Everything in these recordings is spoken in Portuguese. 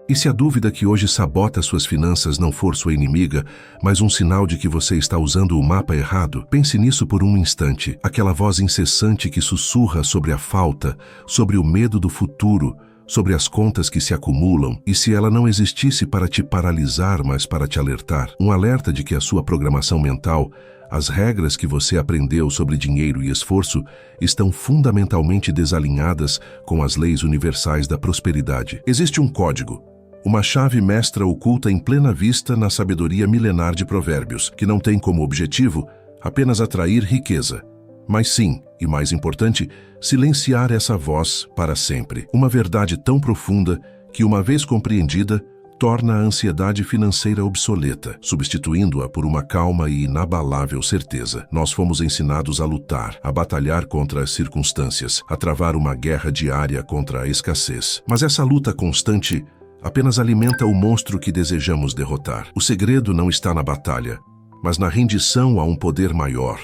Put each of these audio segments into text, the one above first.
E se a dúvida que hoje sabota suas finanças não for sua inimiga, mas um sinal de que você está usando o mapa errado, pense nisso por um instante. Aquela voz incessante que sussurra sobre a falta, sobre o medo do futuro, sobre as contas que se acumulam, e se ela não existisse para te paralisar, mas para te alertar. Um alerta de que a sua programação mental, as regras que você aprendeu sobre dinheiro e esforço, estão fundamentalmente desalinhadas com as leis universais da prosperidade. Existe um código, uma chave mestra oculta em plena vista na sabedoria milenar de Provérbios, que não tem como objetivo apenas atrair riqueza, mas sim, e mais importante, silenciar essa voz para sempre. Uma verdade tão profunda que, uma vez compreendida, torna a ansiedade financeira obsoleta, substituindo-a por uma calma e inabalável certeza. Nós fomos ensinados a lutar, a batalhar contra as circunstâncias, a travar uma guerra diária contra a escassez. Mas essa luta constante apenas alimenta o monstro que desejamos derrotar. O segredo não está na batalha, mas na rendição a um poder maior,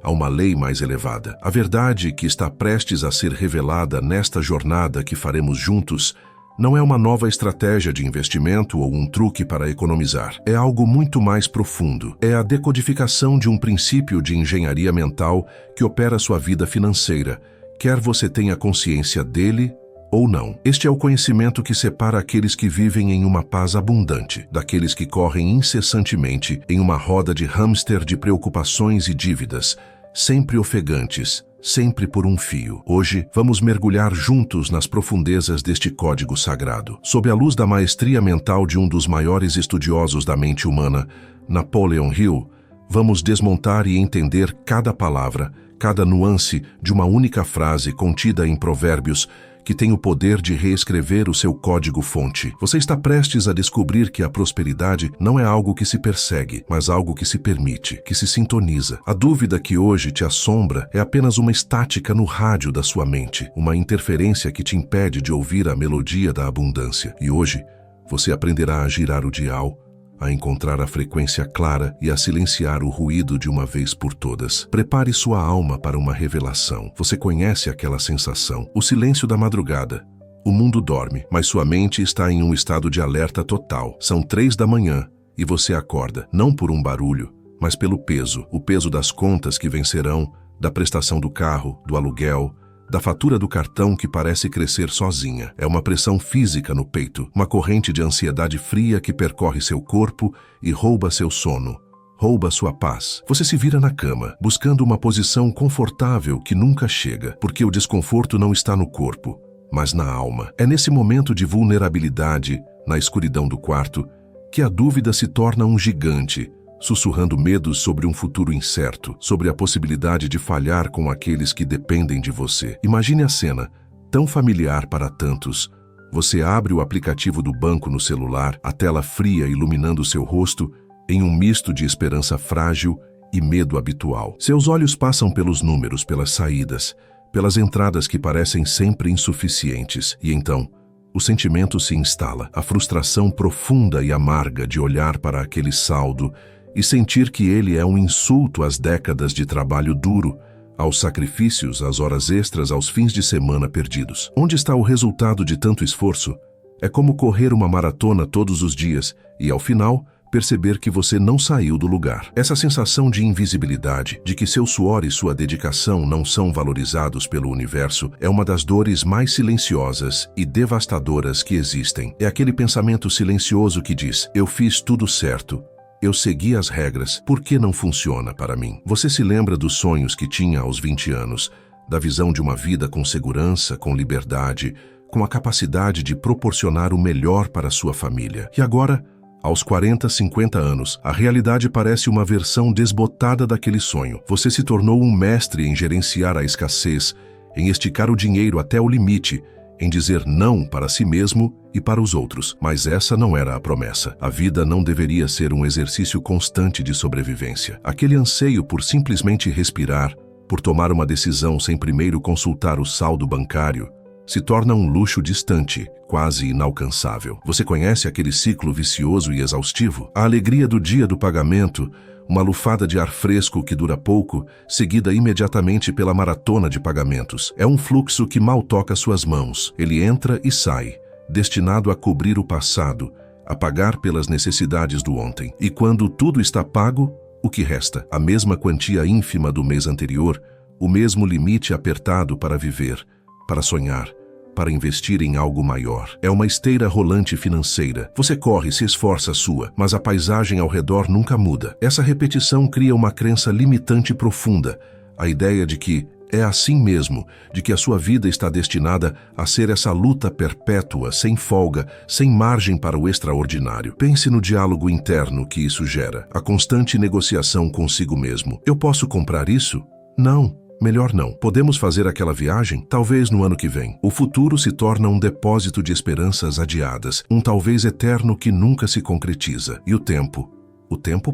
a uma lei mais elevada. A verdade que está prestes a ser revelada nesta jornada que faremos juntos não é uma nova estratégia de investimento ou um truque para economizar. É algo muito mais profundo. É a decodificação de um princípio de engenharia mental que opera sua vida financeira, quer você tenha consciência dele ou não. Este é o conhecimento que separa aqueles que vivem em uma paz abundante, daqueles que correm incessantemente em uma roda de hamster de preocupações e dívidas, sempre ofegantes, sempre por um fio. Hoje, vamos mergulhar juntos nas profundezas deste código sagrado. Sob a luz da maestria mental de um dos maiores estudiosos da mente humana, Napoleon Hill, vamos desmontar e entender cada palavra, cada nuance de uma única frase contida em Provérbios, que tem o poder de reescrever o seu código-fonte. Você está prestes a descobrir que a prosperidade não é algo que se persegue, mas algo que se permite, que se sintoniza. A dúvida que hoje te assombra é apenas uma estática no rádio da sua mente, uma interferência que te impede de ouvir a melodia da abundância. E hoje, você aprenderá a girar o dial, a encontrar a frequência clara e a silenciar o ruído de uma vez por todas. Prepare sua alma para uma revelação. Você conhece aquela sensação, o silêncio da madrugada. O mundo dorme, mas sua mente está em um estado de alerta total. São 3 da manhã e você acorda, não por um barulho, mas pelo peso. O peso das contas que vencerão, da prestação do carro, do aluguel, da fatura do cartão que parece crescer sozinha. É uma pressão física no peito, uma corrente de ansiedade fria que percorre seu corpo e rouba seu sono, rouba sua paz. Você se vira na cama, buscando uma posição confortável que nunca chega, porque o desconforto não está no corpo, mas na alma. É nesse momento de vulnerabilidade, na escuridão do quarto, que a dúvida se torna um gigante, sussurrando medos sobre um futuro incerto, sobre a possibilidade de falhar com aqueles que dependem de você. Imagine a cena, tão familiar para tantos. Você abre o aplicativo do banco no celular, a tela fria iluminando seu rosto, em um misto de esperança frágil e medo habitual. Seus olhos passam pelos números, pelas saídas, pelas entradas que parecem sempre insuficientes, e então o sentimento se instala, a frustração profunda e amarga de olhar para aquele saldo e sentir que ele é um insulto às décadas de trabalho duro, aos sacrifícios, às horas extras, aos fins de semana perdidos. Onde está o resultado de tanto esforço? É como correr uma maratona todos os dias e, ao final, perceber que você não saiu do lugar. Essa sensação de invisibilidade, de que seu suor e sua dedicação não são valorizados pelo universo, é uma das dores mais silenciosas e devastadoras que existem. É aquele pensamento silencioso que diz: eu fiz tudo certo, eu segui as regras, por que não funciona para mim? Você se lembra dos sonhos que tinha aos 20 anos, da visão de uma vida com segurança, com liberdade, com a capacidade de proporcionar o melhor para sua família. E agora, aos 40, 50 anos, a realidade parece uma versão desbotada daquele sonho. Você se tornou um mestre em gerenciar a escassez, em esticar o dinheiro até o limite, em dizer não para si mesmo e para os outros. Mas essa não era a promessa. A vida não deveria ser um exercício constante de sobrevivência. Aquele anseio por simplesmente respirar, por tomar uma decisão sem primeiro consultar o saldo bancário, se torna um luxo distante, quase inalcançável. Você conhece aquele ciclo vicioso e exaustivo? A alegria do dia do pagamento, uma lufada de ar fresco que dura pouco, seguida imediatamente pela maratona de pagamentos. É um fluxo que mal toca suas mãos. Ele entra e sai, destinado a cobrir o passado, a pagar pelas necessidades do ontem. E quando tudo está pago, o que resta? A mesma quantia ínfima do mês anterior, o mesmo limite apertado para viver, para sonhar, para investir em algo maior. É uma esteira rolante financeira. Você corre, se esforça sua, mas a paisagem ao redor nunca muda. Essa repetição cria uma crença limitante profunda, a ideia de que é assim mesmo, de que a sua vida está destinada a ser essa luta perpétua, sem folga, sem margem para o extraordinário. Pense no diálogo interno que isso gera, a constante negociação consigo mesmo. Eu posso comprar isso? Não. Melhor não. Podemos fazer aquela viagem? Talvez no ano que vem. O futuro se torna um depósito de esperanças adiadas, um talvez eterno que nunca se concretiza. E o tempo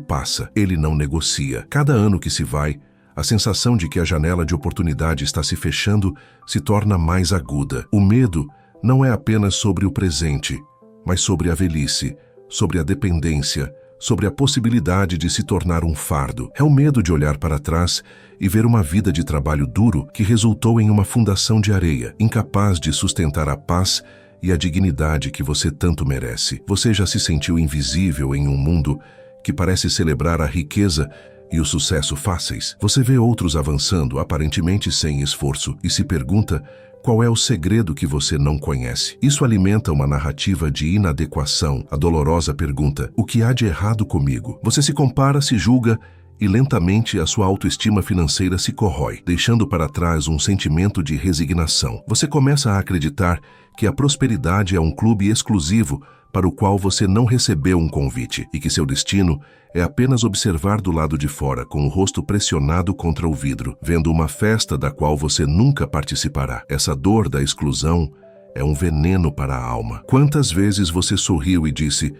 passa. Ele não negocia. Cada ano que se vai, a sensação de que a janela de oportunidade está se fechando se torna mais aguda. O medo não é apenas sobre o presente, mas sobre a velhice, sobre a dependência, sobre a possibilidade de se tornar um fardo. É o medo de olhar para trás e ver uma vida de trabalho duro que resultou em uma fundação de areia, incapaz de sustentar a paz e a dignidade que você tanto merece. Você já se sentiu invisível em um mundo que parece celebrar a riqueza e o sucesso fáceis? Você vê outros avançando, aparentemente sem esforço, e se pergunta qual é o segredo que você não conhece. Isso alimenta uma narrativa de inadequação, a dolorosa pergunta: o que há de errado comigo? Você se compara, se julga e lentamente a sua autoestima financeira se corrói, deixando para trás um sentimento de resignação. Você começa a acreditar que a prosperidade é um clube exclusivo para o qual você não recebeu um convite e que seu destino é apenas observar do lado de fora, com o rosto pressionado contra o vidro, vendo uma festa da qual você nunca participará. Essa dor da exclusão é um veneno para a alma. Quantas vezes você sorriu e disse,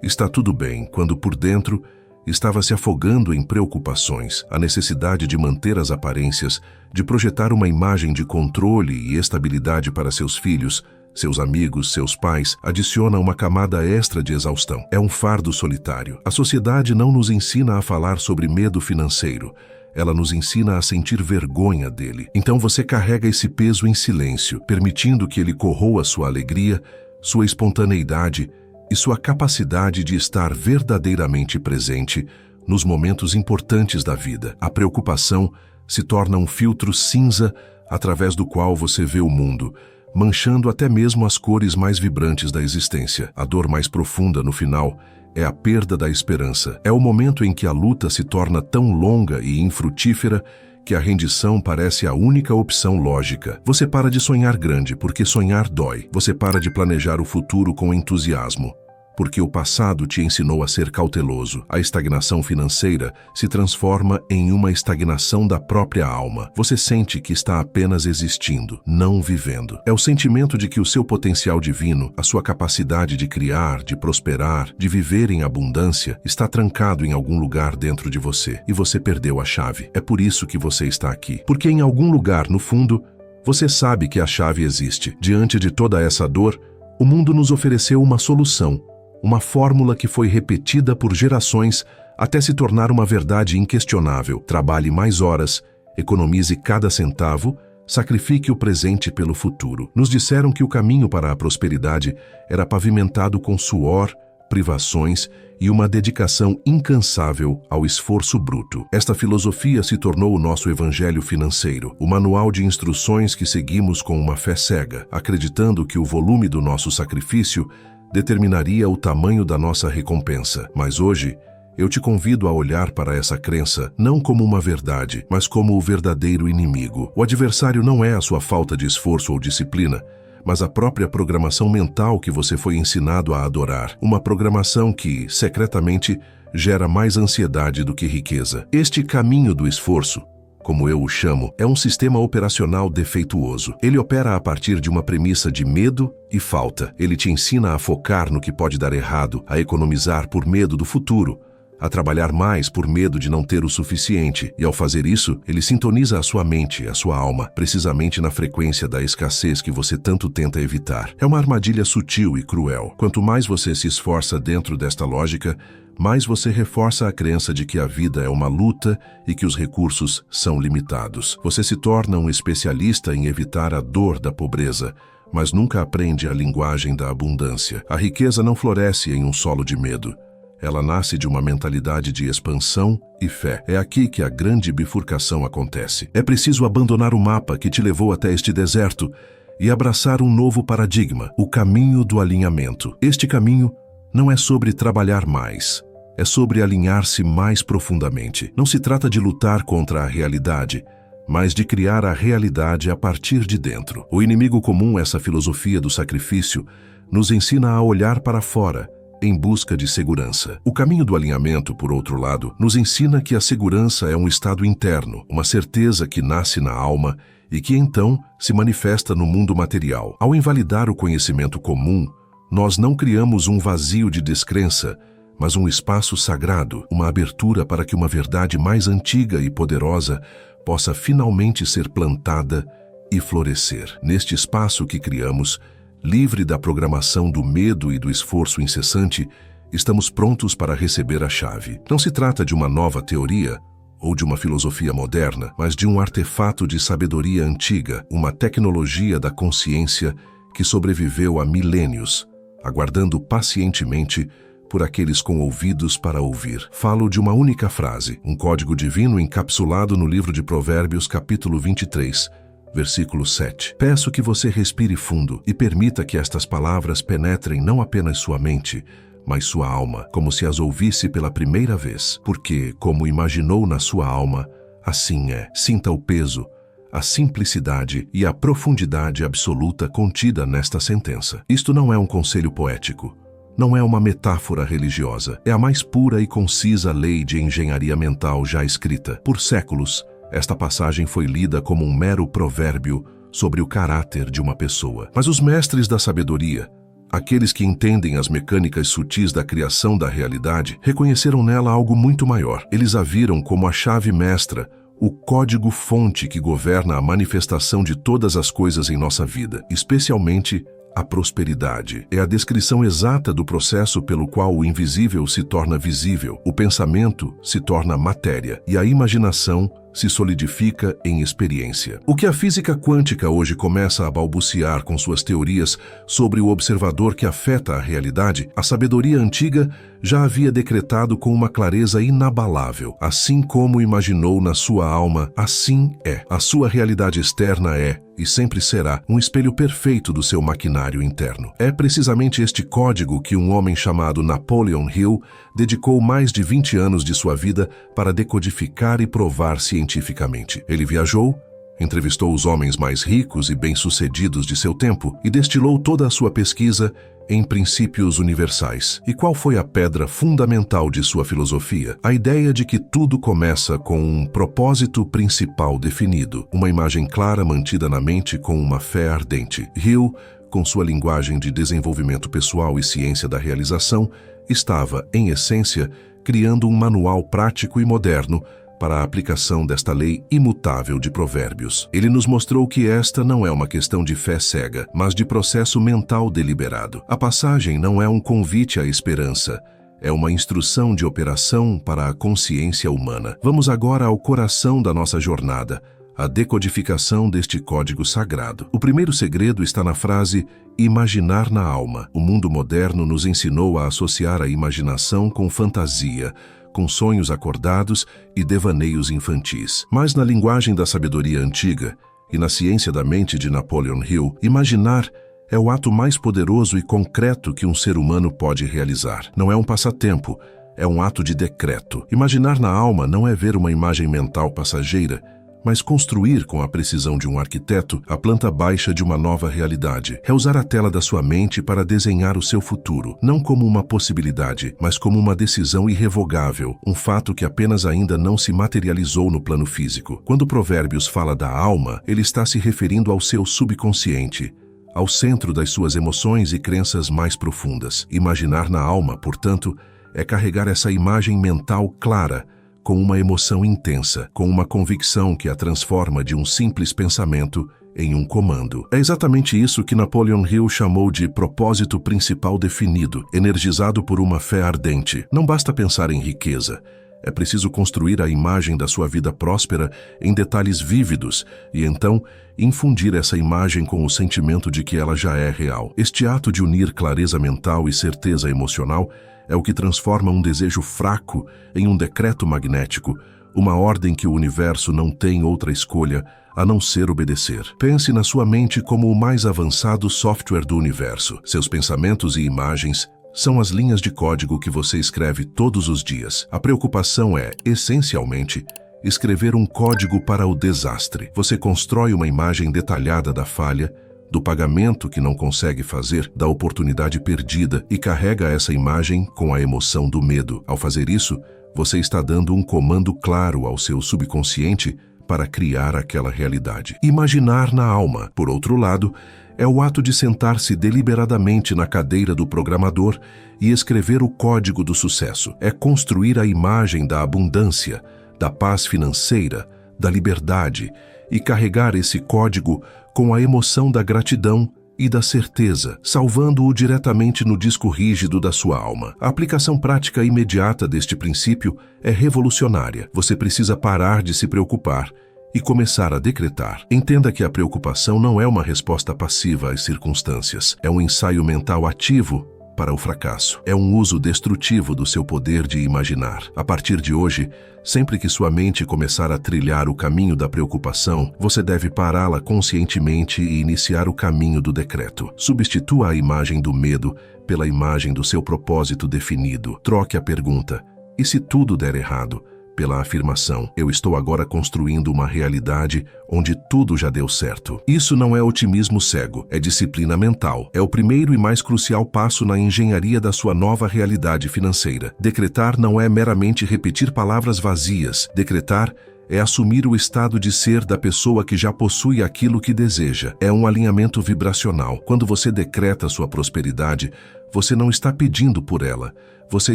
está tudo bem, quando por dentro estava se afogando em preocupações, a necessidade de manter as aparências, de projetar uma imagem de controle e estabilidade para seus filhos, seus amigos, seus pais, adiciona uma camada extra de exaustão. É um fardo solitário. A sociedade não nos ensina a falar sobre medo financeiro. Ela nos ensina a sentir vergonha dele. Então você carrega esse peso em silêncio, permitindo que ele corroa sua alegria, sua espontaneidade e sua capacidade de estar verdadeiramente presente nos momentos importantes da vida. A preocupação se torna um filtro cinza através do qual você vê o mundo, manchando até mesmo as cores mais vibrantes da existência. A dor mais profunda, no final, é a perda da esperança. É o momento em que a luta se torna tão longa e infrutífera que a rendição parece a única opção lógica. Você para de sonhar grande, porque sonhar dói. Você para de planejar o futuro com entusiasmo, porque o passado te ensinou a ser cauteloso. A estagnação financeira se transforma em uma estagnação da própria alma. Você sente que está apenas existindo, não vivendo. É o sentimento de que o seu potencial divino, a sua capacidade de criar, de prosperar, de viver em abundância, está trancado em algum lugar dentro de você, e você perdeu a chave. É por isso que você está aqui. Porque em algum lugar, no fundo, você sabe que a chave existe. Diante de toda essa dor, o mundo nos ofereceu uma solução, uma fórmula que foi repetida por gerações até se tornar uma verdade inquestionável. Trabalhe mais horas, economize cada centavo, sacrifique o presente pelo futuro. Nos disseram que o caminho para a prosperidade era pavimentado com suor, privações e uma dedicação incansável ao esforço bruto. Esta filosofia se tornou o nosso evangelho financeiro, o manual de instruções que seguimos com uma fé cega, acreditando que o volume do nosso sacrifício determinaria o tamanho da nossa recompensa. Mas hoje, eu te convido a olhar para essa crença não como uma verdade, mas como o verdadeiro inimigo. O adversário não é a sua falta de esforço ou disciplina, mas a própria programação mental que você foi ensinado a adorar. Uma programação que, secretamente, gera mais ansiedade do que riqueza. Este caminho do esforço, como eu o chamo, é um sistema operacional defeituoso. Ele opera a partir de uma premissa de medo e falta. Ele te ensina a focar no que pode dar errado, a economizar por medo do futuro, a trabalhar mais por medo de não ter o suficiente. E ao fazer isso, ele sintoniza a sua mente, a sua alma, precisamente na frequência da escassez que você tanto tenta evitar. É uma armadilha sutil e cruel. Quanto mais você se esforça dentro desta lógica, mais você reforça a crença de que a vida é uma luta e que os recursos são limitados. Você se torna um especialista em evitar a dor da pobreza, mas nunca aprende a linguagem da abundância. A riqueza não floresce em um solo de medo. Ela nasce de uma mentalidade de expansão e fé. É aqui que a grande bifurcação acontece. É preciso abandonar o mapa que te levou até este deserto e abraçar um novo paradigma, o caminho do alinhamento. Este caminho não é sobre trabalhar mais, é sobre alinhar-se mais profundamente. Não se trata de lutar contra a realidade, mas de criar a realidade a partir de dentro. O inimigo comum, essa filosofia do sacrifício, nos ensina a olhar para fora, em busca de segurança. O caminho do alinhamento, por outro lado, nos ensina que a segurança é um estado interno, uma certeza que nasce na alma e que então se manifesta no mundo material. Ao invalidar o conhecimento comum, nós não criamos um vazio de descrença, mas um espaço sagrado, uma abertura para que uma verdade mais antiga e poderosa possa finalmente ser plantada e florescer. Neste espaço que criamos, livre da programação do medo e do esforço incessante, estamos prontos para receber a chave. Não se trata de uma nova teoria ou de uma filosofia moderna, mas de um artefato de sabedoria antiga, uma tecnologia da consciência que sobreviveu há milênios, aguardando pacientemente por aqueles com ouvidos para ouvir. Falo de uma única frase, um código divino encapsulado no livro de Provérbios, capítulo 23, versículo 7. Peço que você respire fundo e permita que estas palavras penetrem não apenas sua mente, mas sua alma, como se as ouvisse pela primeira vez. Porque, como imaginou na sua alma, assim é. Sinta o peso, a simplicidade e a profundidade absoluta contida nesta sentença. Isto não é um conselho poético. Não é uma metáfora religiosa. É a mais pura e concisa lei de engenharia mental já escrita. Por séculos, esta passagem foi lida como um mero provérbio sobre o caráter de uma pessoa. Mas os mestres da sabedoria, aqueles que entendem as mecânicas sutis da criação da realidade, reconheceram nela algo muito maior. Eles a viram como a chave mestra, o código-fonte que governa a manifestação de todas as coisas em nossa vida, especialmente a prosperidade. É a descrição exata do processo pelo qual o invisível se torna visível, o pensamento se torna matéria e a imaginação se solidifica em experiência. O que a física quântica hoje começa a balbuciar com suas teorias sobre o observador que afeta a realidade, a sabedoria antiga já havia decretado com uma clareza inabalável. Assim como imaginou na sua alma, assim é. A sua realidade externa é, e sempre será, um espelho perfeito do seu maquinário interno. É precisamente este código que um homem chamado Napoleon Hill dedicou mais de 20 anos de sua vida para decodificar e provar cientificamente. Ele viajou, entrevistou os homens mais ricos e bem-sucedidos de seu tempo e destilou toda a sua pesquisa em princípios universais. E qual foi a pedra fundamental de sua filosofia? A ideia de que tudo começa com um propósito principal definido, uma imagem clara mantida na mente com uma fé ardente. Hill, com sua linguagem de desenvolvimento pessoal e ciência da realização, estava, em essência, criando um manual prático e moderno para a aplicação desta lei imutável de Provérbios. Ele nos mostrou que esta não é uma questão de fé cega, mas de processo mental deliberado. A passagem não é um convite à esperança, é uma instrução de operação para a consciência humana. Vamos agora ao coração da nossa jornada, a decodificação deste código sagrado. O primeiro segredo está na frase imaginar na alma. O mundo moderno nos ensinou a associar a imaginação com fantasia, com sonhos acordados e devaneios infantis. Mas na linguagem da sabedoria antiga e na ciência da mente de Napoleon Hill, imaginar é o ato mais poderoso e concreto que um ser humano pode realizar. Não é um passatempo, é um ato de decreto. Imaginar na alma não é ver uma imagem mental passageira, mas construir com a precisão de um arquiteto a planta baixa de uma nova realidade. É usar a tela da sua mente para desenhar o seu futuro, não como uma possibilidade, mas como uma decisão irrevogável, um fato que apenas ainda não se materializou no plano físico. Quando Provérbios fala da alma, ele está se referindo ao seu subconsciente, ao centro das suas emoções e crenças mais profundas. Imaginar na alma, portanto, é carregar essa imagem mental clara, com uma emoção intensa, com uma convicção que a transforma de um simples pensamento em um comando. É exatamente isso que Napoleon Hill chamou de propósito principal definido, energizado por uma fé ardente. Não basta pensar em riqueza, É preciso construir a imagem da sua vida próspera em detalhes vívidos e então infundir essa imagem com o sentimento de que ela já é real. Este ato de unir clareza mental e certeza emocional é o que transforma um desejo fraco em um decreto magnético, uma ordem que o universo não tem outra escolha a não ser obedecer. Pense na sua mente como o mais avançado software do universo. Seus pensamentos e imagens são as linhas de código que você escreve todos os dias. A preocupação é, essencialmente, escrever um código para o desastre. Você constrói uma imagem detalhada da falha, do pagamento que não consegue fazer, da oportunidade perdida e carrega essa imagem com a emoção do medo. Ao fazer isso, você está dando um comando claro ao seu subconsciente para criar aquela realidade. Imaginar na alma, por outro lado, é o ato de sentar-se deliberadamente na cadeira do programador e escrever o código do sucesso. É construir a imagem da abundância, da paz financeira, da liberdade e carregar esse código com a emoção da gratidão e da certeza, salvando-o diretamente no disco rígido da sua alma. A aplicação prática imediata deste princípio é revolucionária. Você precisa parar de se preocupar e começar a decretar. Entenda que a preocupação não é uma resposta passiva às circunstâncias. É um ensaio mental ativo para o fracasso. É um uso destrutivo do seu poder de imaginar. A partir de hoje, sempre que sua mente começar a trilhar o caminho da preocupação, você deve pará-la conscientemente e iniciar o caminho do decreto. Substitua a imagem do medo pela imagem do seu propósito definido. Troque a pergunta: e se tudo der errado? Pela afirmação: eu estou agora construindo uma realidade onde tudo já deu certo. Isso não é otimismo cego, é disciplina mental. É o primeiro e mais crucial passo na engenharia da sua nova realidade financeira. Decretar não é meramente repetir palavras vazias. Decretar é assumir o estado de ser da pessoa que já possui aquilo que deseja. É um alinhamento vibracional. Quando você decreta sua prosperidade, você não está pedindo por ela. Você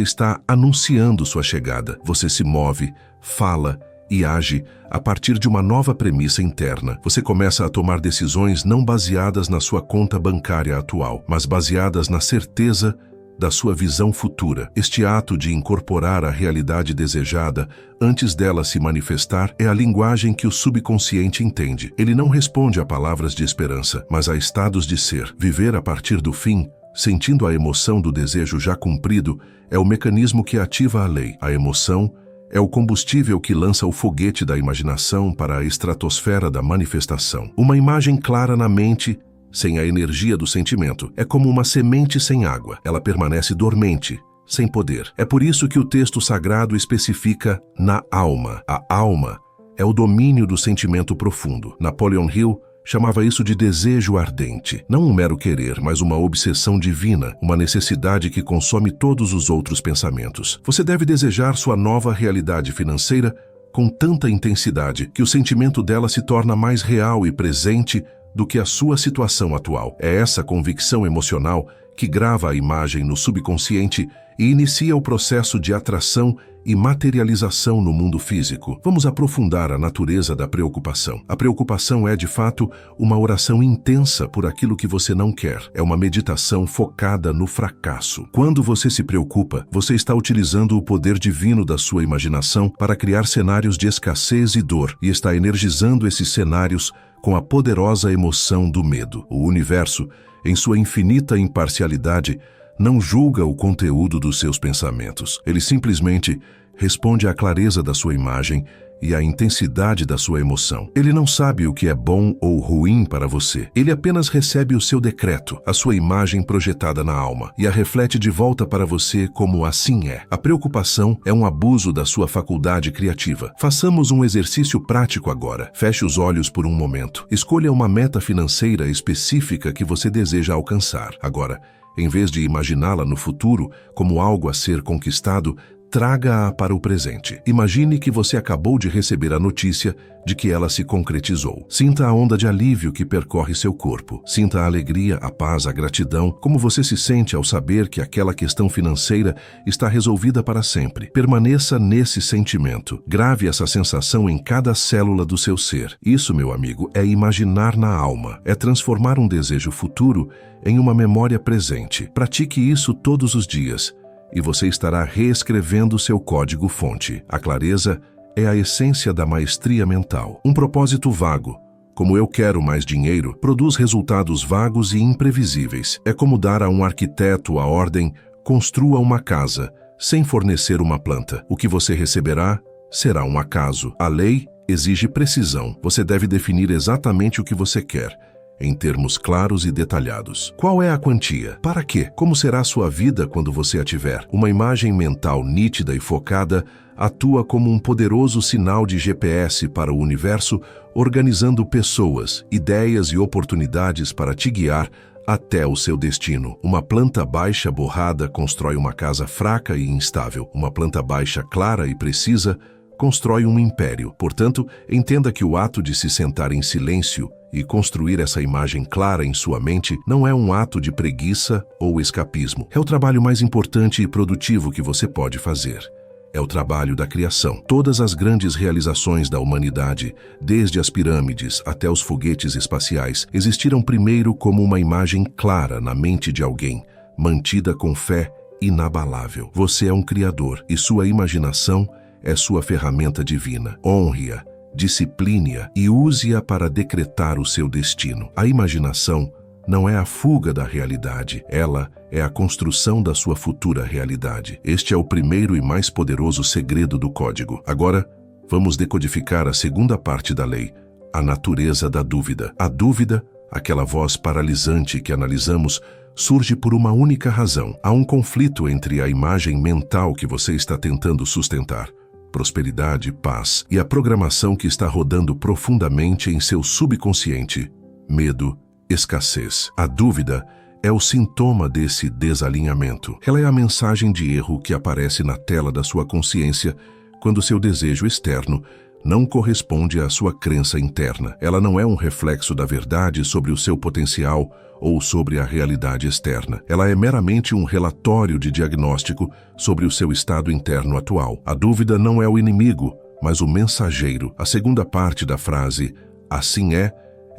está anunciando sua chegada. Você se move, fala e age a partir de uma nova premissa interna. Você começa a tomar decisões não baseadas na sua conta bancária atual, mas baseadas na certeza da sua visão futura. Este ato de incorporar a realidade desejada antes dela se manifestar é a linguagem que o subconsciente entende. Ele não responde a palavras de esperança, mas a estados de ser. Viver a partir do fim, sentindo a emoção do desejo já cumprido, é o mecanismo que ativa a lei. A emoção é o combustível que lança o foguete da imaginação para a estratosfera da manifestação. Uma imagem clara na mente, sem a energia do sentimento, é como uma semente sem água. Ela permanece dormente, sem poder. É por isso que o texto sagrado especifica na alma. A alma é o domínio do sentimento profundo. Napoleon Hill chamava isso de desejo ardente. Não um mero querer, mas uma obsessão divina, uma necessidade que consome todos os outros pensamentos. Você deve desejar sua nova realidade financeira com tanta intensidade que o sentimento dela se torna mais real e presente do que a sua situação atual. É essa convicção emocional que grava a imagem no subconsciente e inicia o processo de atração e materialização no mundo físico. Vamos aprofundar a natureza da preocupação. A preocupação é, de fato, uma oração intensa por aquilo que você não quer. É uma meditação focada no fracasso. Quando você se preocupa, você está utilizando o poder divino da sua imaginação para criar cenários de escassez e dor, e está energizando esses cenários com a poderosa emoção do medo. O universo, em sua infinita imparcialidade, não julga o conteúdo dos seus pensamentos. Ele simplesmente responde à clareza da sua imagem e à intensidade da sua emoção. Ele não sabe o que é bom ou ruim para você. Ele apenas recebe o seu decreto, a sua imagem projetada na alma, e a reflete de volta para você como assim é. A preocupação é um abuso da sua faculdade criativa. Façamos um exercício prático agora. Feche os olhos por um momento. Escolha uma meta financeira específica que você deseja alcançar. Agora, em vez de imaginá-la no futuro como algo a ser conquistado, traga-a para o presente. Imagine que você acabou de receber a notícia de que ela se concretizou. Sinta a onda de alívio que percorre seu corpo. Sinta a alegria, a paz, a gratidão, como você se sente ao saber que aquela questão financeira está resolvida para sempre. Permaneça nesse sentimento. Grave essa sensação em cada célula do seu ser. Isso, meu amigo, é imaginar na alma. É transformar um desejo futuro em uma memória presente. Pratique isso todos os dias. e você estará reescrevendo seu código-fonte. A clareza é a essência da maestria mental. Um propósito vago, como eu quero mais dinheiro, produz resultados vagos e imprevisíveis. É como dar a um arquiteto a ordem: construa uma casa, sem fornecer uma planta. O que você receberá será um acaso. A lei exige precisão. Você deve definir exatamente o que você quer, em termos claros e detalhados. Qual é a quantia? Para quê? Como será a sua vida quando você a tiver? Uma imagem mental nítida e focada atua como um poderoso sinal de GPS para o universo, organizando pessoas, ideias e oportunidades para te guiar até o seu destino. Uma planta baixa borrada constrói uma casa fraca e instável. Uma planta baixa clara e precisa constrói um império. Portanto, entenda que o ato de se sentar em silêncio e construir essa imagem clara em sua mente não é um ato de preguiça ou escapismo. É o trabalho mais importante e produtivo que você pode fazer. É o trabalho da criação. Todas as grandes realizações da humanidade, desde as pirâmides até os foguetes espaciais, existiram primeiro como uma imagem clara na mente de alguém, mantida com fé inabalável. Você é um criador e sua imaginação é sua ferramenta divina. Honre-a, discipline-a e use-a para decretar o seu destino. A imaginação não é a fuga da realidade, ela é a construção da sua futura realidade. Este é o primeiro e mais poderoso segredo do código. Agora, vamos decodificar a segunda parte da lei, a natureza da dúvida. A dúvida, aquela voz paralisante que analisamos, surge por uma única razão. Há um conflito entre a imagem mental que você está tentando sustentar, prosperidade, paz, e a programação que está rodando profundamente em seu subconsciente, medo, escassez. A dúvida é o sintoma desse desalinhamento. Ela é a mensagem de erro que aparece na tela da sua consciência quando seu desejo externo não corresponde à sua crença interna. Ela não é um reflexo da verdade sobre o seu potencial ou sobre a realidade externa. Ela é meramente um relatório de diagnóstico sobre o seu estado interno atual. A dúvida não é o inimigo, mas o mensageiro. A segunda parte da frase, assim é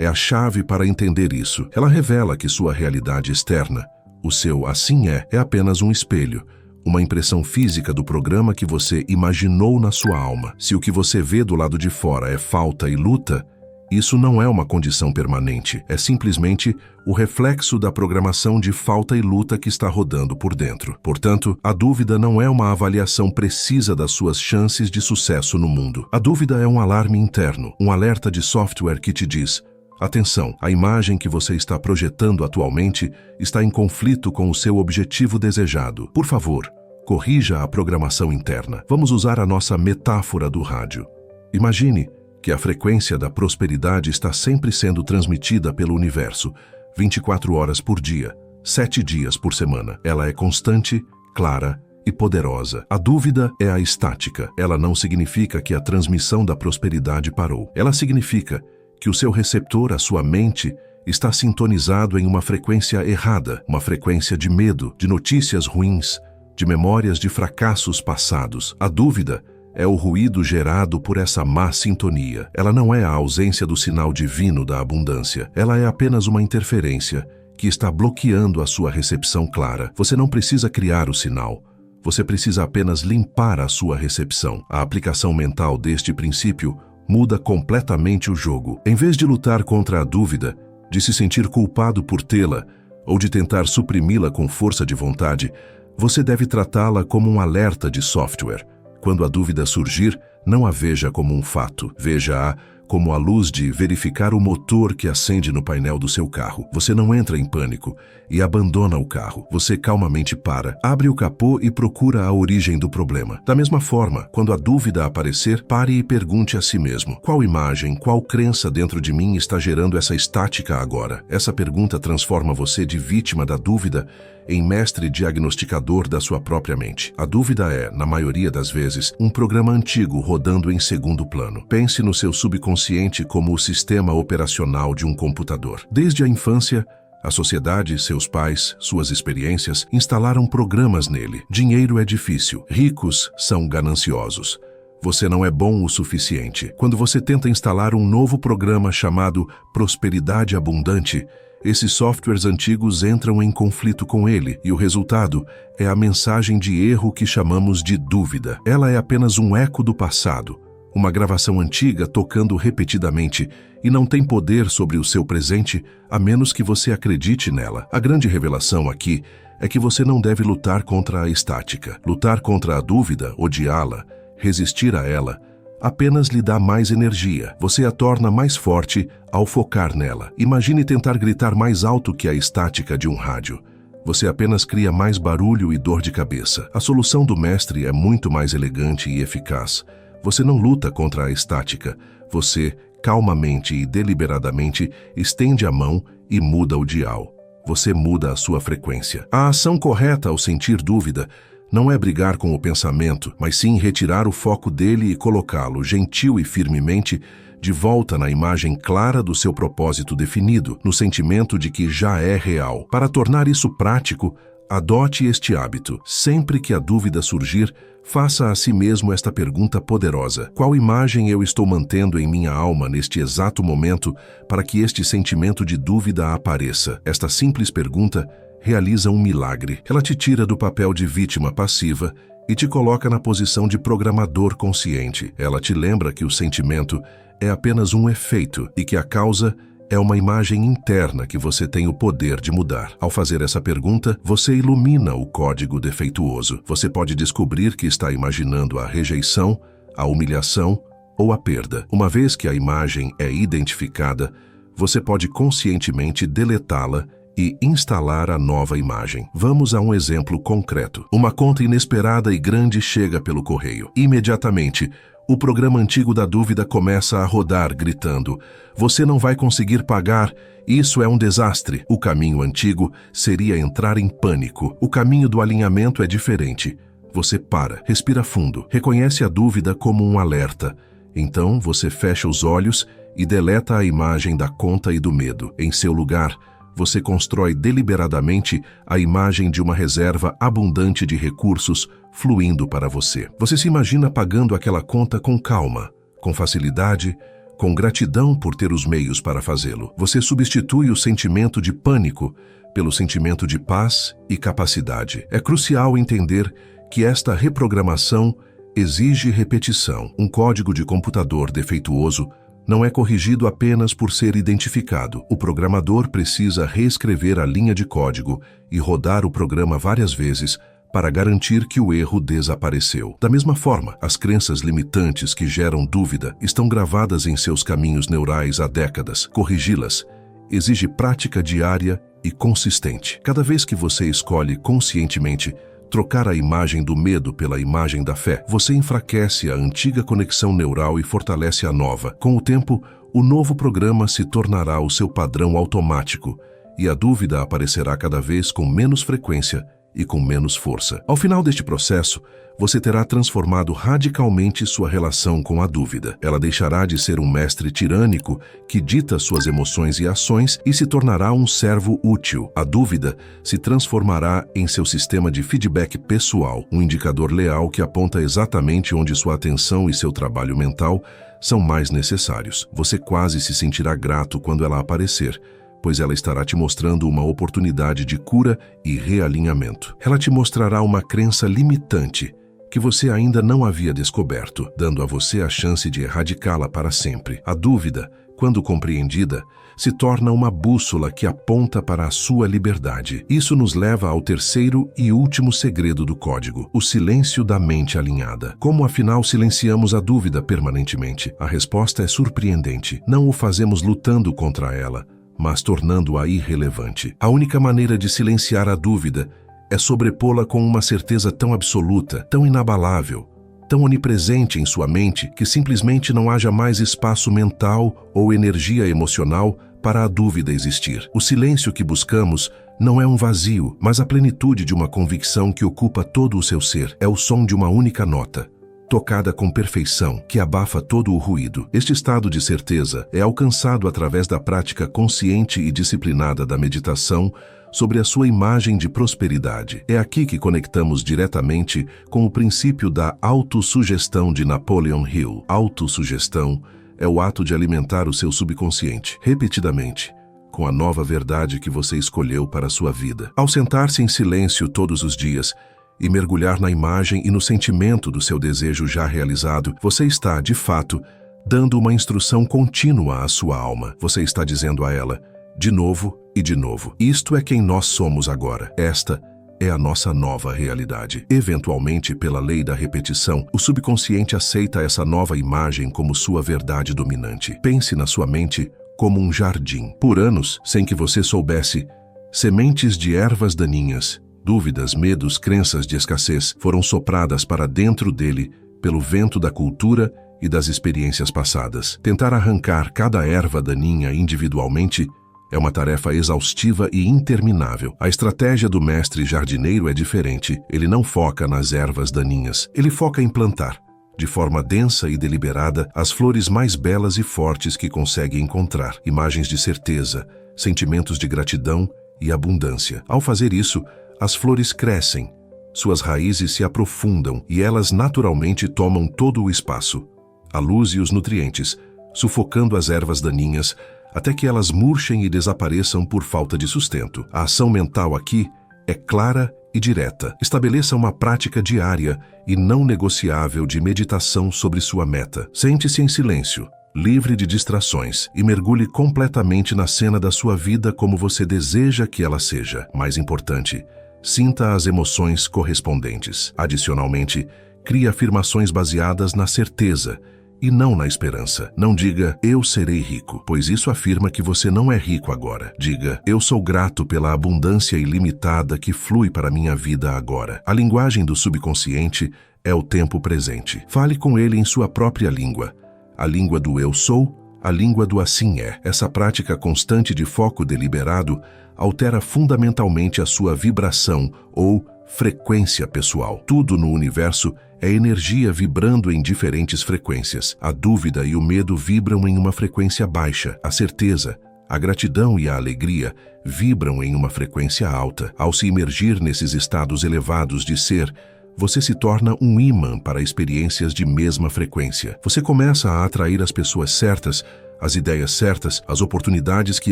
a chave para entender isso. Ela revela que sua realidade externa, o seu assim é apenas um espelho, uma impressão física do programa que você imaginou na sua alma. Se o que você vê do lado de fora é falta e luta, isso não é uma condição permanente, é simplesmente o reflexo da programação de falta e luta que está rodando por dentro. Portanto, a dúvida não é uma avaliação precisa das suas chances de sucesso no mundo. A dúvida é um alarme interno, um alerta de software que te diz: atenção, a imagem que você está projetando atualmente está em conflito com o seu objetivo desejado. Por favor, corrija a programação interna. Vamos usar a nossa metáfora do rádio. Imagine que a frequência da prosperidade está sempre sendo transmitida pelo universo, 24 horas por dia, 7 dias por semana. Ela é constante, clara e poderosa. A dúvida é a estática. Ela não significa que a transmissão da prosperidade parou. Ela significa que o seu receptor, a sua mente, está sintonizado em uma frequência errada, uma frequência de medo, de notícias ruins, de memórias de fracassos passados. A dúvida é o ruído gerado por essa má sintonia. Ela não é a ausência do sinal divino da abundância. Ela é apenas uma interferência que está bloqueando a sua recepção clara. Você não precisa criar o sinal. Você precisa apenas limpar a sua recepção. A aplicação mental deste princípio muda completamente o jogo. Em vez de lutar contra a dúvida, de se sentir culpado por tê-la ou de tentar suprimi-la com força de vontade, você deve tratá-la como um alerta de software. Quando a dúvida surgir, não a veja como um fato. Veja-a como a luz de verificar o motor que acende no painel do seu carro. Você não entra em pânico e abandona o carro. Você calmamente para, abre o capô e procura a origem do problema. Da mesma forma, quando a dúvida aparecer, pare e pergunte a si mesmo: qual imagem, qual crença dentro de mim está gerando essa estática agora? Essa pergunta transforma você de vítima da dúvida em mestre diagnosticador da sua própria mente. A dúvida é, na maioria das vezes, um programa antigo rodando em segundo plano. Pense no seu subconsciente como o sistema operacional de um computador. Desde a infância, a sociedade, seus pais, suas experiências instalaram programas nele. Dinheiro é difícil. Ricos são gananciosos. Você não é bom o suficiente. Quando você tenta instalar um novo programa chamado prosperidade abundante, Esses softwares antigos entram em conflito com ele, e o resultado é a mensagem de erro que chamamos de dúvida. Ela é apenas um eco do passado, uma gravação antiga tocando repetidamente, e não tem poder sobre o seu presente, a menos que você acredite nela. A grande revelação aqui é que você não deve lutar contra a estática. Lutar contra a dúvida, odiá-la, resistir a ela, apenas lhe dá mais energia. Você a torna mais forte ao focar nela. Imagine tentar gritar mais alto que a estática de um rádio. Você apenas cria mais barulho e dor de cabeça. A solução do mestre é muito mais elegante e eficaz. Você não luta contra a estática. Você, calmamente e deliberadamente, estende a mão e muda o dial. Você muda a sua frequência. A ação correta ao sentir dúvida não é brigar com o pensamento, mas sim retirar o foco dele e colocá-lo, gentil e firmemente, de volta na imagem clara do seu propósito definido, no sentimento de que já é real. Para tornar isso prático, adote este hábito. Sempre que a dúvida surgir, faça a si mesmo esta pergunta poderosa: qual imagem eu estou mantendo em minha alma neste exato momento para que este sentimento de dúvida apareça? Esta simples pergunta realiza um milagre. Ela te tira do papel de vítima passiva e te coloca na posição de programador consciente. Ela te lembra que o sentimento é apenas um efeito e que a causa é uma imagem interna que você tem o poder de mudar. Ao fazer essa pergunta, você ilumina o código defeituoso. Você pode descobrir que está imaginando a rejeição, a humilhação ou a perda. Uma vez que a imagem é identificada, você pode conscientemente deletá-la e instalar a nova imagem. Vamos a um exemplo concreto. Uma conta inesperada e grande chega pelo correio. Imediatamente, o programa antigo da dúvida começa a rodar, gritando: você não vai conseguir pagar, isso é um desastre. O caminho antigo seria entrar em pânico. O caminho do alinhamento é diferente. Você para, respira fundo, reconhece a dúvida como um alerta. Então, você fecha os olhos e deleta a imagem da conta e do medo. Em seu lugar, você constrói deliberadamente a imagem de uma reserva abundante de recursos fluindo para você. Você se imagina pagando aquela conta com calma, com facilidade, com gratidão por ter os meios para fazê-lo. Você substitui o sentimento de pânico pelo sentimento de paz e capacidade. É crucial entender que esta reprogramação exige repetição. Um código de computador defeituoso não é corrigido apenas por ser identificado. O programador precisa reescrever a linha de código e rodar o programa várias vezes para garantir que o erro desapareceu. Da mesma forma, as crenças limitantes que geram dúvida estão gravadas em seus caminhos neurais há décadas. Corrigi-las exige prática diária e consistente. Cada vez que você escolhe conscientemente trocar a imagem do medo pela imagem da fé, você enfraquece a antiga conexão neural e fortalece a nova. Com o tempo, o novo programa se tornará o seu padrão automático e a dúvida aparecerá cada vez com menos frequência e com menos força. Ao final deste processo, você terá transformado radicalmente sua relação com a dúvida. Ela deixará de ser um mestre tirânico que dita suas emoções e ações e se tornará um servo útil. A dúvida se transformará em seu sistema de feedback pessoal, um indicador leal que aponta exatamente onde sua atenção e seu trabalho mental são mais necessários. Você quase se sentirá grato quando ela aparecer, pois ela estará te mostrando uma oportunidade de cura e realinhamento. Ela te mostrará uma crença limitante que você ainda não havia descoberto, dando a você a chance de erradicá-la para sempre. A dúvida, quando compreendida, se torna uma bússola que aponta para a sua liberdade. Isso nos leva ao terceiro e último segredo do código: o silêncio da mente alinhada. Como afinal silenciamos a dúvida permanentemente? A resposta é surpreendente. Não o fazemos lutando contra ela, mas tornando-a irrelevante. A única maneira de silenciar a dúvida é sobrepô-la com uma certeza tão absoluta, tão inabalável, tão onipresente em sua mente, que simplesmente não haja mais espaço mental ou energia emocional para a dúvida existir. O silêncio que buscamos não é um vazio, mas a plenitude de uma convicção que ocupa todo o seu ser. É o som de uma única nota, tocada com perfeição, que abafa todo o ruído. Este estado de certeza é alcançado através da prática consciente e disciplinada da meditação sobre a sua imagem de prosperidade. É aqui que conectamos diretamente com o princípio da autossugestão de Napoleon Hill. Autossugestão é o ato de alimentar o seu subconsciente, repetidamente, com a nova verdade que você escolheu para a sua vida. Ao sentar-se em silêncio todos os dias e mergulhar na imagem e no sentimento do seu desejo já realizado, você está, de fato, dando uma instrução contínua à sua alma. Você está dizendo a ela, de novo e de novo, isto é quem nós somos agora. Esta é a nossa nova realidade. Eventualmente, pela lei da repetição, o subconsciente aceita essa nova imagem como sua verdade dominante. Pense na sua mente como um jardim. Por anos, sem que você soubesse, sementes de ervas daninhas, dúvidas, medos, crenças de escassez foram sopradas para dentro dele pelo vento da cultura e das experiências passadas. Tentar arrancar cada erva daninha individualmente é uma tarefa exaustiva e interminável. A estratégia do mestre jardineiro é diferente. Ele não foca nas ervas daninhas. Ele foca em plantar, de forma densa e deliberada, as flores mais belas e fortes que consegue encontrar. Imagens de certeza, sentimentos de gratidão e abundância. Ao fazer isso, as flores crescem, suas raízes se aprofundam e elas naturalmente tomam todo o espaço, a luz e os nutrientes, sufocando as ervas daninhas, até que elas murchem e desapareçam por falta de sustento. A ação mental aqui é clara e direta. Estabeleça uma prática diária e não negociável de meditação sobre sua meta. Sente-se em silêncio, livre de distrações, e mergulhe completamente na cena da sua vida como você deseja que ela seja. Mais importante, sinta as emoções correspondentes. Adicionalmente, crie afirmações baseadas na certeza e não na esperança. Não diga, eu serei rico, pois isso afirma que você não é rico agora. Diga, eu sou grato pela abundância ilimitada que flui para minha vida agora. A linguagem do subconsciente é o tempo presente. Fale com ele em sua própria língua. A língua do eu sou, a língua do assim é. Essa prática constante de foco deliberado altera fundamentalmente a sua vibração ou frequência pessoal. Tudo no universo é energia vibrando em diferentes frequências. A dúvida e o medo vibram em uma frequência baixa. A certeza, a gratidão e a alegria vibram em uma frequência alta. Ao se imergir nesses estados elevados de ser, você se torna um ímã para experiências de mesma frequência. Você começa a atrair as pessoas certas, as ideias certas, as oportunidades que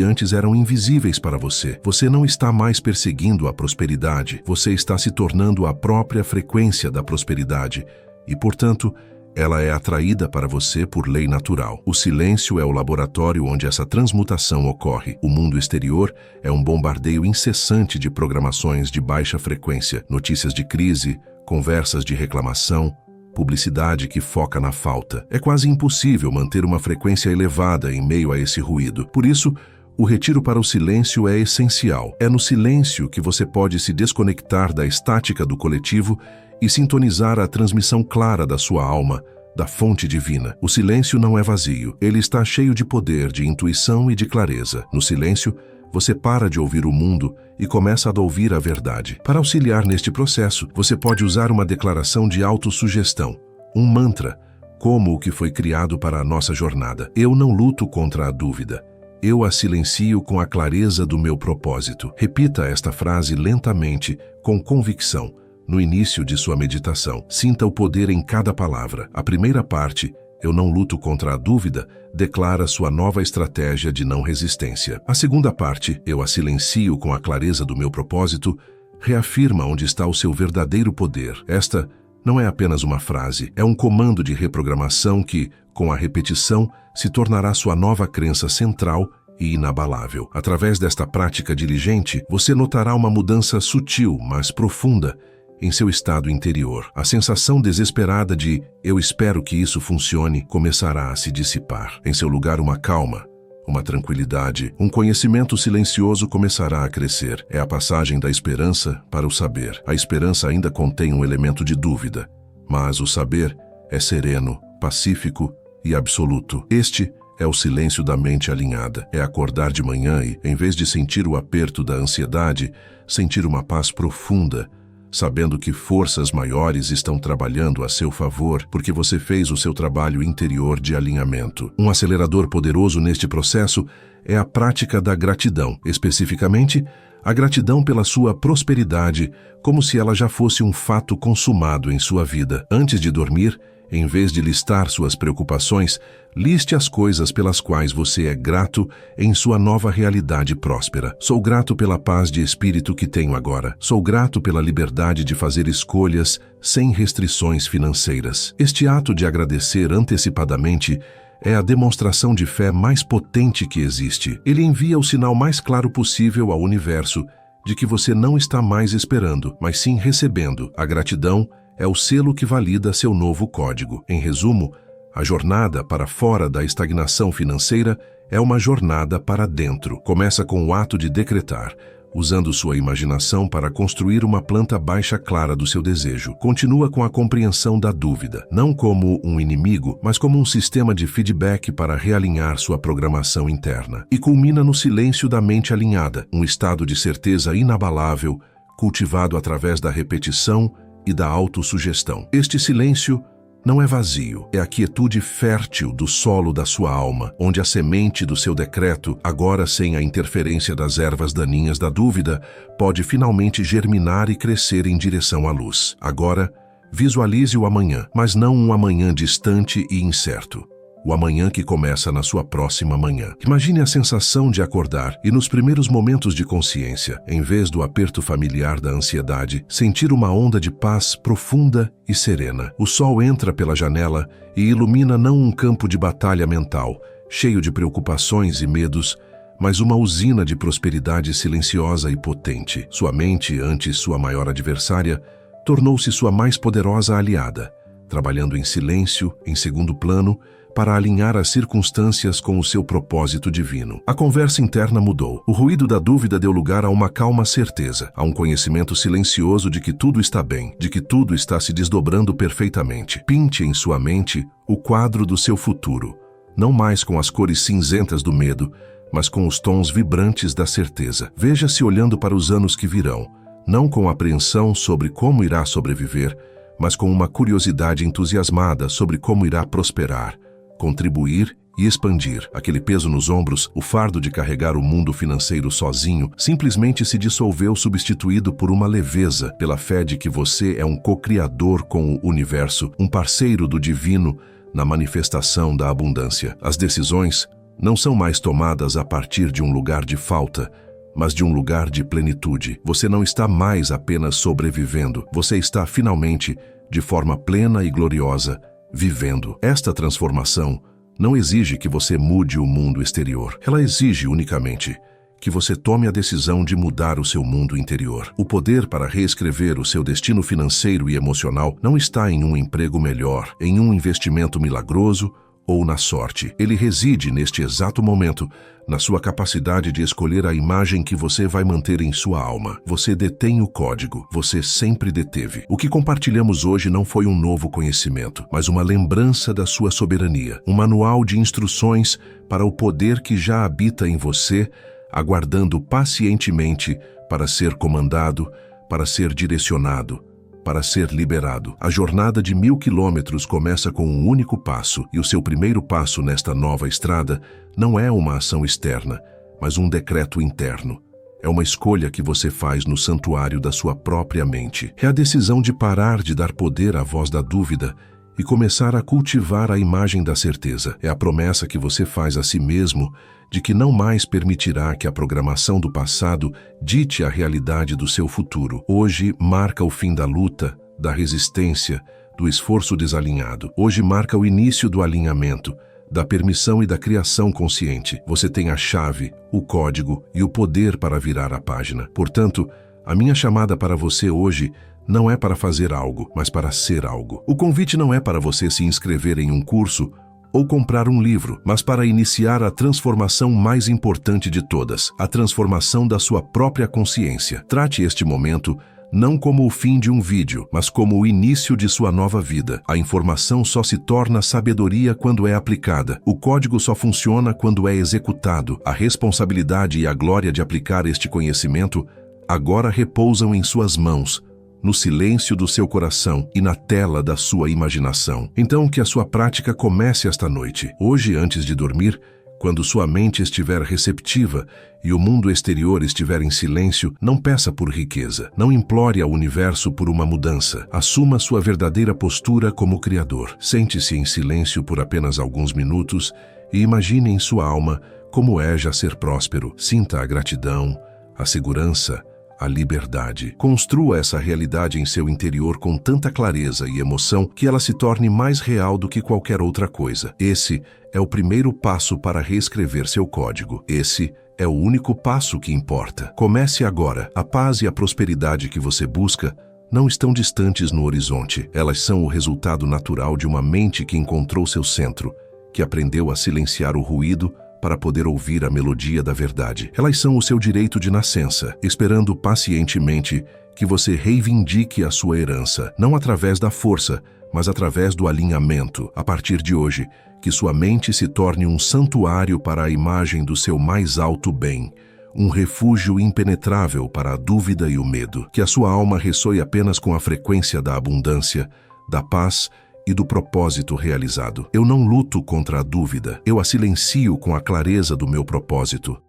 antes eram invisíveis para você. Você não está mais perseguindo a prosperidade, você está se tornando a própria frequência da prosperidade e, portanto, ela é atraída para você por lei natural. O silêncio é o laboratório onde essa transmutação ocorre. O mundo exterior é um bombardeio incessante de programações de baixa frequência, notícias de crise, conversas de reclamação, publicidade que foca na falta. É quase impossível manter uma frequência elevada em meio a esse ruído. Por isso, o retiro para o silêncio é essencial. É no silêncio que você pode se desconectar da estática do coletivo e sintonizar a transmissão clara da sua alma, da fonte divina. O silêncio não é vazio. Ele está cheio de poder, de intuição e de clareza. No silêncio, você para de ouvir o mundo e começa a ouvir a verdade. Para auxiliar neste processo, você pode usar uma declaração de autossugestão, um mantra, como o que foi criado para a nossa jornada. Eu não luto contra a dúvida. Eu a silencio com a clareza do meu propósito. Repita esta frase lentamente, com convicção, no início de sua meditação. Sinta o poder em cada palavra. A primeira parte, eu não luto contra a dúvida, declara sua nova estratégia de não resistência. A segunda parte, eu a silencio com a clareza do meu propósito, reafirma onde está o seu verdadeiro poder. Esta não é apenas uma frase, é um comando de reprogramação que, com a repetição, se tornará sua nova crença central e inabalável. Através desta prática diligente, você notará uma mudança sutil, mas profunda, em seu estado interior. A sensação desesperada de eu espero que isso funcione começará a se dissipar. Em seu lugar, uma calma, uma tranquilidade, um conhecimento silencioso começará a crescer. É a passagem da esperança para o saber. A esperança ainda contém um elemento de dúvida, mas o saber é sereno, pacífico e absoluto. Este é o silêncio da mente alinhada. É acordar de manhã e, em vez de sentir o aperto da ansiedade, sentir uma paz profunda, sabendo que forças maiores estão trabalhando a seu favor porque você fez o seu trabalho interior de alinhamento. Um acelerador poderoso neste processo é a prática da gratidão, especificamente a gratidão pela sua prosperidade, como se ela já fosse um fato consumado em sua vida. Antes de dormir, Em vez de listar suas preocupações, liste as coisas pelas quais você é grato em sua nova realidade próspera. Sou grato pela paz de espírito que tenho agora. Sou grato pela liberdade de fazer escolhas sem restrições financeiras. Este ato de agradecer antecipadamente é a demonstração de fé mais potente que existe. Ele envia o sinal mais claro possível ao universo de que você não está mais esperando, mas sim recebendo. A gratidão é o selo que valida seu novo código. Em resumo, a jornada para fora da estagnação financeira é uma jornada para dentro. Começa com o ato de decretar, usando sua imaginação para construir uma planta baixa clara do seu desejo. Continua com a compreensão da dúvida, não como um inimigo, mas como um sistema de feedback para realinhar sua programação interna. E culmina no silêncio da mente alinhada, um estado de certeza inabalável, cultivado através da repetição e da autossugestão. Este silêncio não é vazio, é a quietude fértil do solo da sua alma, onde a semente do seu decreto, agora sem a interferência das ervas daninhas da dúvida, pode finalmente germinar e crescer em direção à luz. Agora, visualize o amanhã, mas não um amanhã distante e incerto. O amanhã que começa na sua próxima manhã. Imagine a sensação de acordar e, nos primeiros momentos de consciência, em vez do aperto familiar da ansiedade, sentir uma onda de paz profunda e serena. O sol entra pela janela e ilumina não um campo de batalha mental, cheio de preocupações e medos, mas uma usina de prosperidade silenciosa e potente. Sua mente, antes sua maior adversária, tornou-se sua mais poderosa aliada, trabalhando em silêncio, em segundo plano, para alinhar as circunstâncias com o seu propósito divino. A conversa interna mudou. O ruído da dúvida deu lugar a uma calma certeza, a um conhecimento silencioso de que tudo está bem, de que tudo está se desdobrando perfeitamente. Pinte em sua mente o quadro do seu futuro, não mais com as cores cinzentas do medo, mas com os tons vibrantes da certeza. Veja-se olhando para os anos que virão, não com apreensão sobre como irá sobreviver, mas com uma curiosidade entusiasmada sobre como irá prosperar, contribuir e expandir. Aquele peso nos ombros, o fardo de carregar o mundo financeiro sozinho, simplesmente se dissolveu, substituído por uma leveza, pela fé de que você é um co-criador com o universo, um parceiro do divino na manifestação da abundância. As decisões não são mais tomadas a partir de um lugar de falta, mas de um lugar de plenitude. Você não está mais apenas sobrevivendo, você está finalmente, de forma plena e gloriosa, vivendo. Esta transformação não exige que você mude o mundo exterior. Ela exige unicamente que você tome a decisão de mudar o seu mundo interior. O poder para reescrever o seu destino financeiro e emocional não está em um emprego melhor, em um investimento milagroso ou na sorte. Ele reside neste exato momento, na sua capacidade de escolher a imagem que você vai manter em sua alma. Você detém o código, você sempre deteve. O que compartilhamos hoje não foi um novo conhecimento, mas uma lembrança da sua soberania, um manual de instruções para o poder que já habita em você, aguardando pacientemente para ser comandado, para ser direcionado, para ser liberado. A jornada de 1000 quilômetros começa com um único passo, e o seu primeiro passo nesta nova estrada não é uma ação externa, mas um decreto interno. É uma escolha que você faz no santuário da sua própria mente. É a decisão de parar de dar poder à voz da dúvida e começar a cultivar a imagem da certeza. É a promessa que você faz a si mesmo de que não mais permitirá que a programação do passado dite a realidade do seu futuro. Hoje marca o fim da luta, da resistência, do esforço desalinhado. Hoje marca o início do alinhamento, da permissão e da criação consciente. Você tem a chave, o código e o poder para virar a página. Portanto, a minha chamada para você hoje não é para fazer algo, mas para ser algo. O convite não é para você se inscrever em um curso ou comprar um livro, mas para iniciar a transformação mais importante de todas, a transformação da sua própria consciência. Trate este momento não como o fim de um vídeo, mas como o início de sua nova vida. A informação só se torna sabedoria quando é aplicada. O código só funciona quando é executado. A responsabilidade e a glória de aplicar este conhecimento agora repousam em suas mãos, no silêncio do seu coração e na tela da sua imaginação. Então, que a sua prática comece esta noite. Hoje, antes de dormir, Quando sua mente estiver receptiva e o mundo exterior estiver em silêncio, não peça por riqueza. Não implore ao universo por uma mudança. Assuma sua verdadeira postura como Criador. Sente-se em silêncio por apenas alguns minutos e imagine em sua alma como é já ser próspero. Sinta a gratidão, a segurança, a liberdade. Construa essa realidade em seu interior com tanta clareza e emoção que ela se torne mais real do que qualquer outra coisa. Esse é o primeiro passo para reescrever seu código. Esse é o único passo que importa. Comece agora. A paz e a prosperidade que você busca não estão distantes no horizonte. Elas são o resultado natural de uma mente que encontrou seu centro, que aprendeu a silenciar o ruído para poder ouvir a melodia da verdade. Elas são o seu direito de nascença, esperando pacientemente que você reivindique a sua herança, não através da força, mas através do alinhamento. A partir de hoje, que sua mente se torne um santuário para a imagem do seu mais alto bem, um refúgio impenetrável para a dúvida e o medo. Que a sua alma ressoe apenas com a frequência da abundância, da paz e do propósito realizado. Eu não luto contra a dúvida, eu a silencio com a clareza do meu propósito.